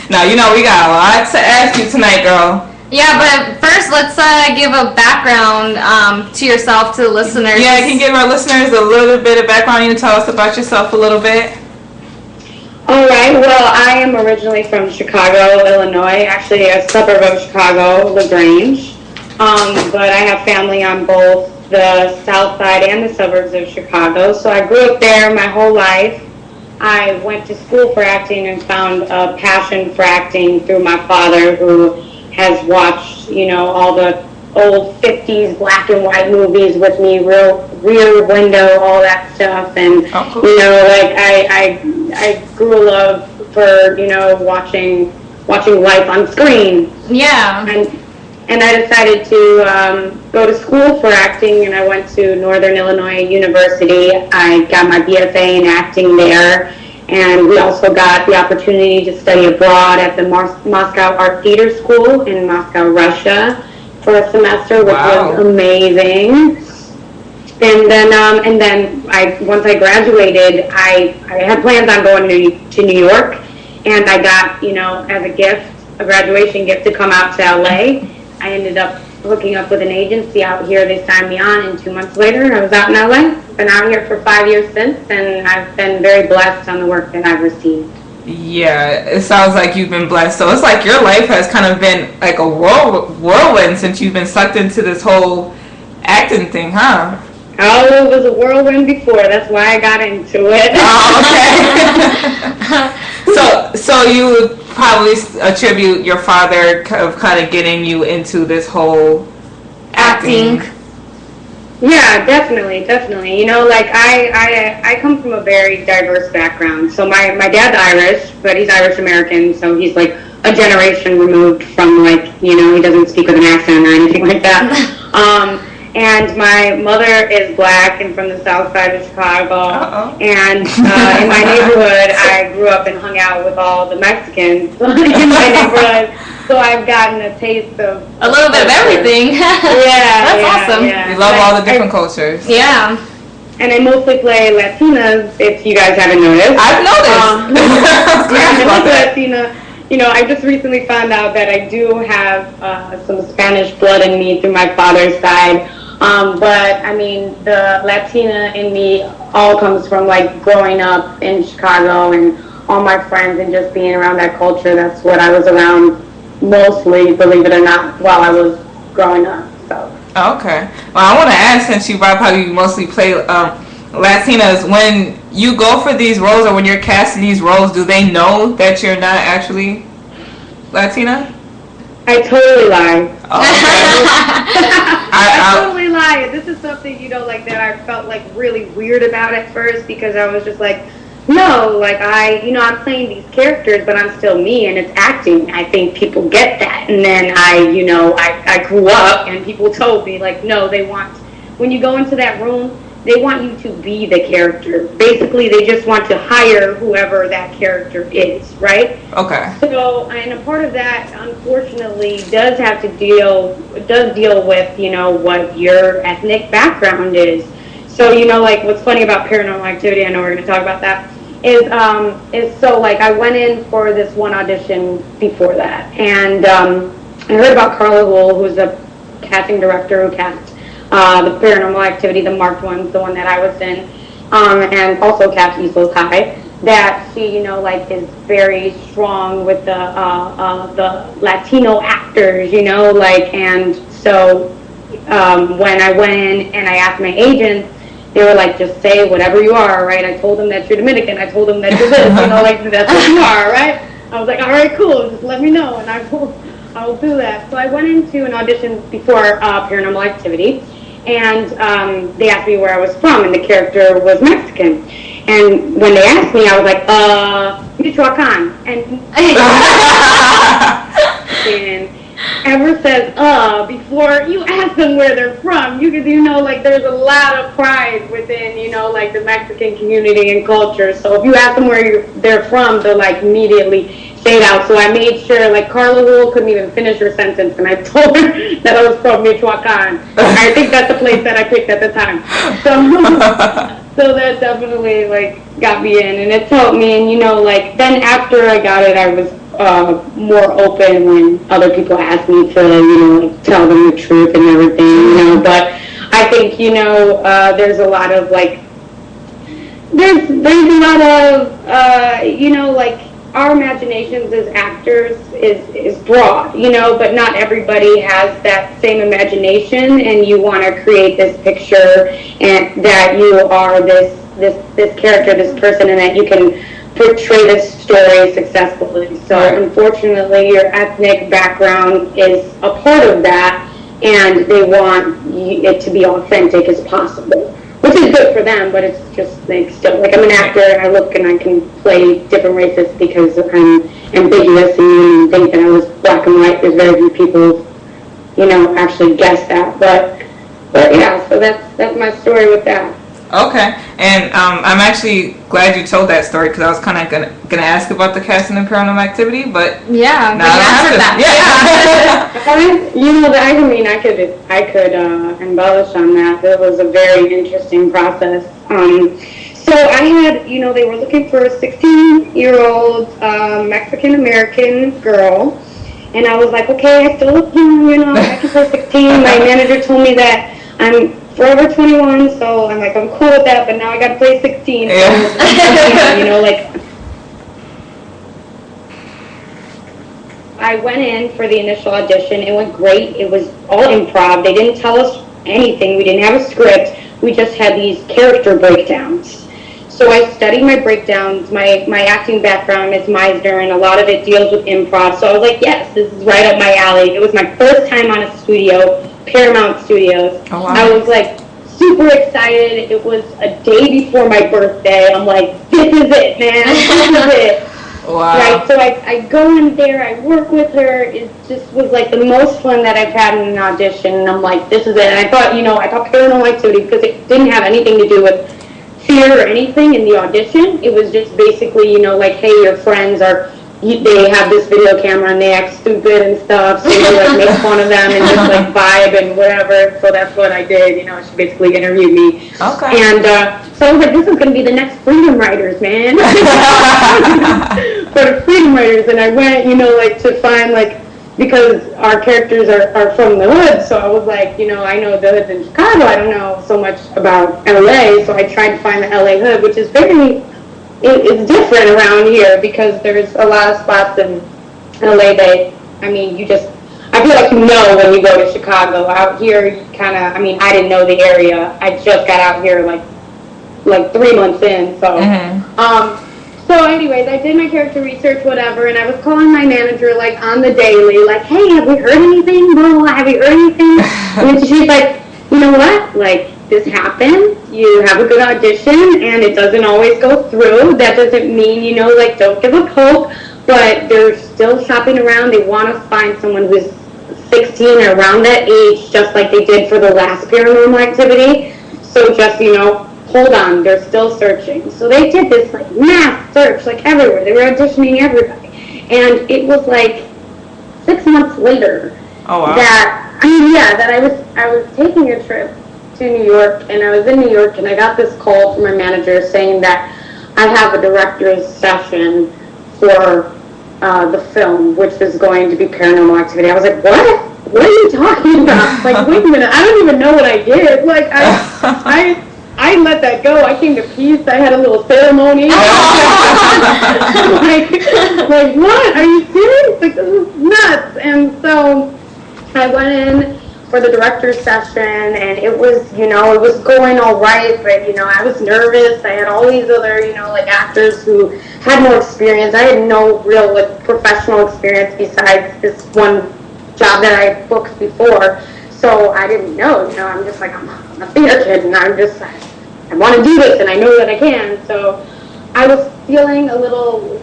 Now, you know, we got a lot to ask you tonight, girl. Yeah, but first, let's give a background to yourself, to the listeners. Yeah, can you give our listeners a little bit of background? You can tell us about yourself a little bit. All right. Well, I am originally from Chicago, Illinois. Actually, a suburb of Chicago, LaGrange. But I have family on both the south side and the suburbs of Chicago. So I grew up there my whole life. I went to school for acting and found a passion for acting through my father, who has watched, you know, all the old 50s black and white movies with me, Rear Window, all that stuff. And, cool. you know, like I grew a love for, you know, watching life on screen. Yeah. And I decided to go to school for acting, and I went to Northern Illinois University. I got my BFA in acting there. And we also got the opportunity to study abroad at the Moscow Art Theater School in Moscow, Russia, for a semester, which was amazing. And then once I graduated, I had plans on going to New York, and I got, you know, as a gift, a graduation gift, to come out to LA. I ended up hooking up with an agency out here. They signed me on, and 2 months later, I was out in LA. Been out here for 5 years since, and I've been very blessed on the work that I've received. Yeah, it sounds like you've been blessed. So it's like your life has kind of been like a whirlwind since you've been sucked into this whole acting thing, huh? Oh, it was a whirlwind before. That's why I got into it. Oh, okay. So you would probably attribute your father of kind of getting you into this whole acting. Yeah, definitely. You know, like I come from a very diverse background. So my dad's Irish, but he's Irish American, so he's like a generation removed from, like, you know, he doesn't speak with an accent or anything like that. And my mother is black and from the south side of Chicago. And in my neighborhood, I grew up and hung out with all the Mexicans in my neighborhood. So I've gotten a taste of a little bit of everything. Yeah, that's awesome. Yeah. You love all the different cultures. Yeah. And I mostly play Latinas, if you guys haven't noticed. I've noticed. Yeah, I love Latina. You know, I just recently found out that I do have some Spanish blood in me through my father's side. But I mean, the Latina in me all comes from, like, growing up in Chicago and all my friends and just being around that culture. That's what I was around mostly, believe it or not, while I was growing up. So. Okay. Well, I want to ask, since you probably mostly play Latinas, when you go for these roles or when you're casting these roles, do they know that you're not actually Latina? I totally lie. Oh, okay. I totally lie. This is something, you know, like, that I felt like really weird about at first, because I was just like, no, like, I'm playing these characters, but I'm still me, and it's acting. I think people get that. And then I grew up, and people told me, like, no, when you go into that room, they want you to be the character. Basically, they just want to hire whoever that character is, right? Okay. So, and a part of that, unfortunately, does deal with, you know, what your ethnic background is. So, you know, like, what's funny about Paranormal Activity, I know we're going to talk about that, is so, like, I went in for this one audition before that, and I heard about Carla Wool, who's a casting director who cast the Paranormal Activity, the marked ones, the one that I was in, and also cast East High, that she, you know, like, is very strong with the Latino actors, you know, like, and so when I went in and I asked my agents, they were like, just say whatever you are, right? I told them that you're Dominican. I told them that you're this, you know, like, that's what you are, right? I was like, all right, cool, just let me know, and I will do that. So I went into an audition before Paranormal Activity, and they asked me where I was from, and the character was Mexican. And when they asked me, I was like, Michoacan. And ever says before you ask them where they're from, you know, like, there's a lot of pride within, you know, like, the Mexican community and culture. So if you ask them where they're from, they'll, like, immediately say it out. So I made sure, like, Carla Wool couldn't even finish her sentence, and I told her that I was from Michoacan. I think that's the place that I picked at the time. So that definitely, like, got me in, and it's helped me. And, you know, like, then after I got it, I was more open when other people ask me to, like, tell them the truth and everything, but I think, there's a lot of, like, there's a lot of, like, our imaginations as actors is broad, but not everybody has that same imagination, and you want to create this picture and that you are this character, this person, and that you can portray this story successfully. So unfortunately, your ethnic background is a part of that, and they want it to be authentic as possible, which is good for them, but it's just like still, like, I'm an actor, and I look and I can play different races because I'm ambiguous, and you think that I was black and white. There's very few people, actually guess that, but yeah, so that's my story with that. Okay, and I'm actually glad you told that story, because I was kind of gonna ask about the casting in Paranormal Activity, but yeah, now I answered that. I could embellish on that. It was a very interesting process. So I had, they were looking for a 16-year-old Mexican American girl, and I was like, okay, I still look young, I can play 16. My manager told me that I'm forever 21, so I'm like, I'm cool with that, but now I gotta play 16. So, like, I went in for the initial audition. It went great. It was all improv. They didn't tell us anything. We didn't have a script. We just had these character breakdowns. So I studied my breakdowns. My acting background is Meisner, and a lot of it deals with improv. So I was like, yes, this is right up my alley. It was my first time on a studio, Paramount Studios. Oh, wow. I was like super excited. It was a day before my birthday. I'm like, this is it, man. This is it. Wow. Right, so I go in there, I work with her. It just was like the most fun that I've had in an audition. And I'm like, this is it. And I thought Paranormal Activity, because it didn't have anything to do with fear or anything in the audition. It was just basically, like, hey, your friends they have this video camera and they act stupid and stuff, so you like make fun of them and just like vibe and whatever. So that's what I did. She basically interviewed me. Okay. And so I was like, this is going to be the next Freedom Writers, man. For the Freedom Writers. And I went, like, to find, like, because our characters are from the hood, so I was like, I know the hoods in Chicago. I don't know so much about LA, so I tried to find the LA hood, which is it's different around here, because there's a lot of spots in LA that, I feel like when you go to Chicago. Out here, you kind of, I didn't know the area. I just got out here like 3 months in, so. So anyways, I did my character research, whatever, and I was calling my manager, like, on the daily, like, hey, have we heard anything? Blah, blah, have you heard anything? And she's like, you know what? Like, this happened. You have a good audition, and it doesn't always go through. That doesn't mean, like, don't give up hope, but they're still shopping around. They want to find someone who's 16 or around that age, just like they did for the last Paranormal Activity. So just, hold on, they're still searching. So they did this, like, mass search, like, everywhere. They were auditioning everybody. And it was, like, 6 months later that I was taking a trip to New York, and I was in New York, and I got this call from my manager saying that I have a director's session for the film, which is going to be Paranormal Activity. I was like, what? What are you talking about? Like, wait a minute, I don't even know what I did. Like, I let that go. I came to peace. I had a little ceremony. like, what? Are you serious? Like, this is nuts. And so I went in for the director's session, and it was, it was going all right, but, I was nervous. I had all these other, like, actors who had more experience. I had no real, like, professional experience besides this one job that I booked before. So I didn't know, I'm just like, I'm a theater kid, and I want to do this, and I know that I can. So I was feeling a little,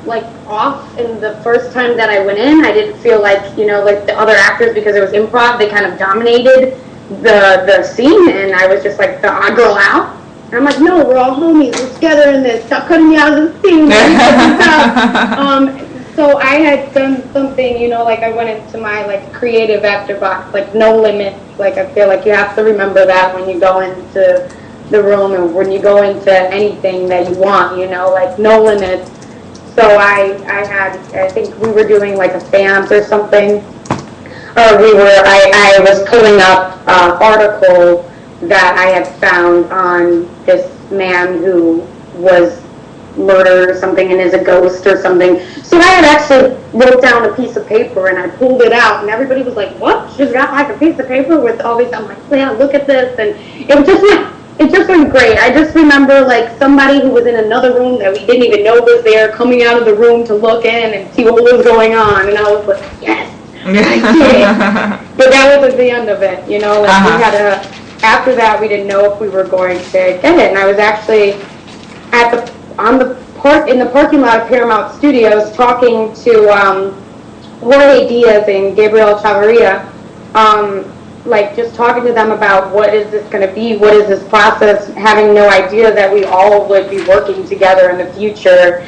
like, off in the first time that I went in. I didn't feel like, like the other actors, because it was improv, they kind of dominated the scene, and I was just like the odd girl out. And I'm like, no, we're all homies, we're together in this, stop cutting me out of the scene. So I had done something, like, I went into my, like, creative actor box, like, no limit. Like, I feel like you have to remember that when you go into the room, and when you go into anything that you want, like, no limits. So I think we were doing like a seance or something, or I was pulling up an article that I had found on this man who was murdered or something and is a ghost or something. So I had actually wrote down a piece of paper and I pulled it out and everybody was like, what? She's got like a piece of paper with all these, I'm like, yeah, look at this. And it just went great. I just remember like somebody who was in another room that we didn't even know was there coming out of the room to look in and see what was going on. And I was like, yes, I did. But that wasn't the end of it, you know. Like we had after that we didn't know if we were going to get it. And I was actually in the parking lot of Paramount Studios talking to Jorge Diaz and Gabrielle Chavarria, like just talking to them about what is this going to be, what is this process, having no idea that we all would be working together in the future.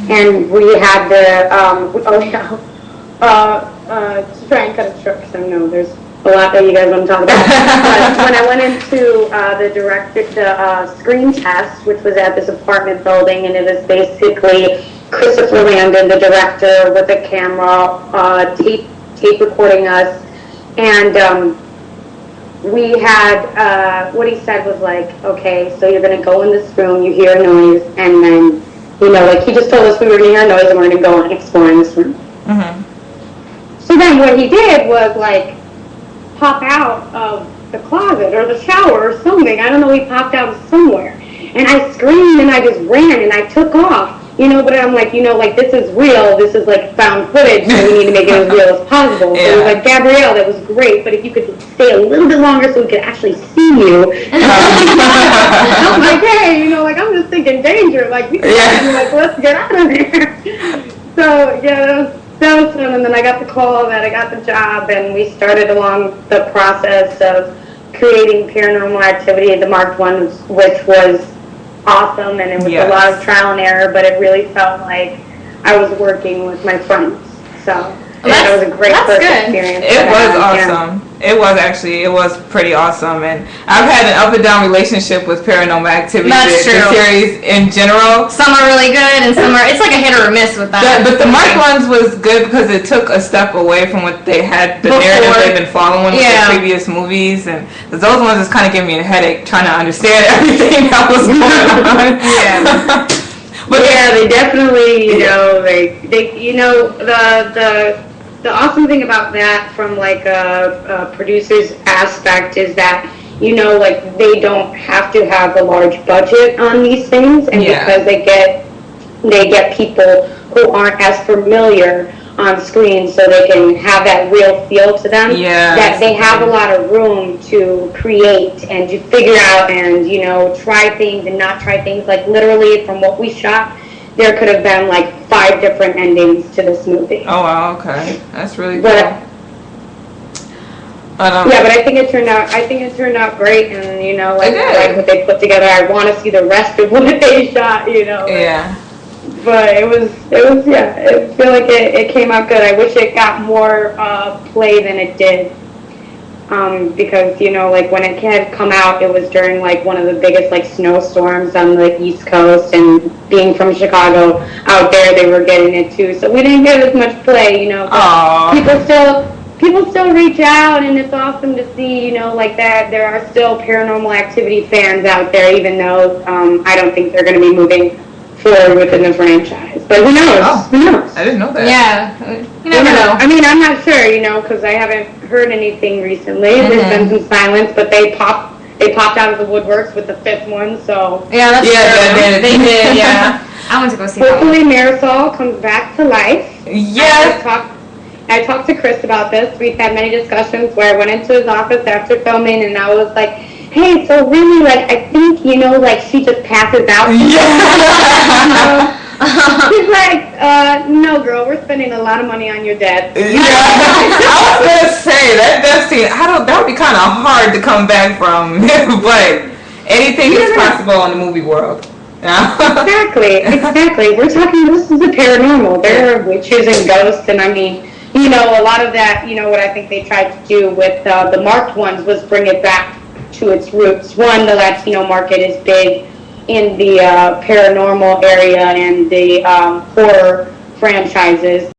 And we had to try and cut it short because I know there's a lot that you guys want to talk about. But when I went into the screen test, which was at this apartment building, and it was basically Christopher Landon, the director, with a camera, tape recording us, and we had what he said was like, okay, so you're gonna go in this room, you hear a noise, and then like he just told us we were gonna hear a noise and we're gonna go and explore in this room. So then what he did was like pop out of the closet or the shower or something. I don't know, he popped out of somewhere. And I screamed and I just ran and I took off. But I'm like, like this is real. This is like found footage, so we need to make it as real as possible. Yeah. So it was like, Gabrielle, that was great, but if you could stay a little bit longer so we could actually see you. I was like, hey, I'm just thinking danger. Like, let's get out of here. So, yeah, that was fun. And then I got the call that I got the job, and we started along the process of creating Paranormal Activity, the Marked One, which was awesome, and it was a lot of trial and error, but it really felt like I was working with my friends. So it was a great first experience. It was awesome. It was pretty awesome, and I've had an up and down relationship with Paranormal Activity. That's true. The series in general. Some are really good, and some are. It's like a hit or a miss with that. But the Mark ones was good because it took a step away from what they had, the narrative they've been following with the previous movies, and those ones just kind of gave me a headache trying to understand everything that was going on. But they definitely, the awesome thing about that from like a producer's aspect is that, like they don't have to have a large budget on these things, and because they get people who aren't as familiar on screen, so they can have that real feel to them, that they have a lot of room to create and to figure out and, try things and not try things. Like literally from what we shot, there could have been like 5 different endings to this movie. Oh wow, okay, that's really cool. But I think it turned out great, and like what they put together. I want to see the rest of what they shot. But it was I feel like it came out good. I wish it got more play than it did. Because like when it had come out, it was during like one of the biggest like snowstorms on the East Coast, and being from Chicago, out there they were getting it too, so we didn't get as much play, but people still reach out, and it's awesome to see, like that there are still Paranormal Activity fans out there, even though I don't think they're going to be moving forward within the franchise. But who knows? Who knows? I didn't know that. Yeah, you never know. I mean, I'm not sure, because I haven't heard anything recently. There's been some silence, but they popped out of the woodworks with the 5th one, so. Yeah, that's true. They did, yeah. I want to go see Hopefully Marisol comes back to life. Yes. I talked to Chris about this. We've had many discussions where I went into his office after filming, and I was like, hey, so really, like, I think, like, she just passes out. Yeah. She's like, no, girl, we're spending a lot of money on your dad. Yeah. I was going to say, that would be kind of hard to come back from, but anything is possible in the movie world. Exactly. We're talking, this is a paranormal. There are witches and ghosts, and I mean, a lot of that, what I think they tried to do with the Marked Ones was bring it back to its roots. One, the Latino market is big in the paranormal area and the horror franchises.